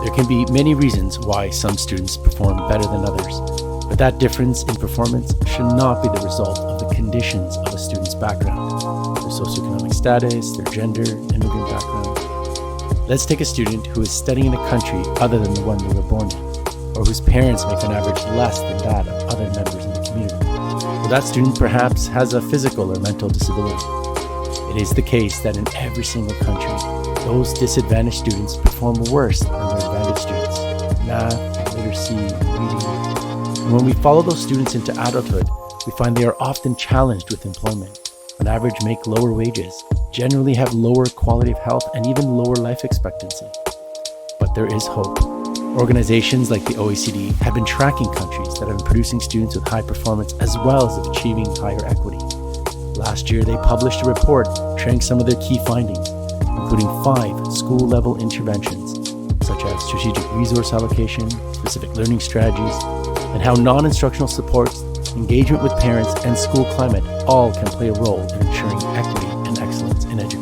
There can be many reasons why some students perform better than others, but that difference in performance should not be the result of the conditions of a student's background, their socioeconomic status, their gender, immigrant background. Let's take a student who is studying in a country other than the one they were born in, or whose parents make on average less than that of other members in the community. Well, that student perhaps has a physical or mental disability. It is the case that in every single country, those disadvantaged students perform worse than their advantaged students. Math, literacy, reading. And when we follow those students into adulthood, we find they are often challenged with employment, on average make lower wages, generally have lower quality of health, and even lower life expectancy. But there is hope. Organizations like the OECD have been tracking countries that have been producing students with high performance as well as achieving higher equity. Last year, they published a report sharing some of their key findings, including 5 school-level interventions, such as strategic resource allocation, specific learning strategies, and how non-instructional supports, engagement with parents, and school climate all can play a role in ensuring equity and excellence in education.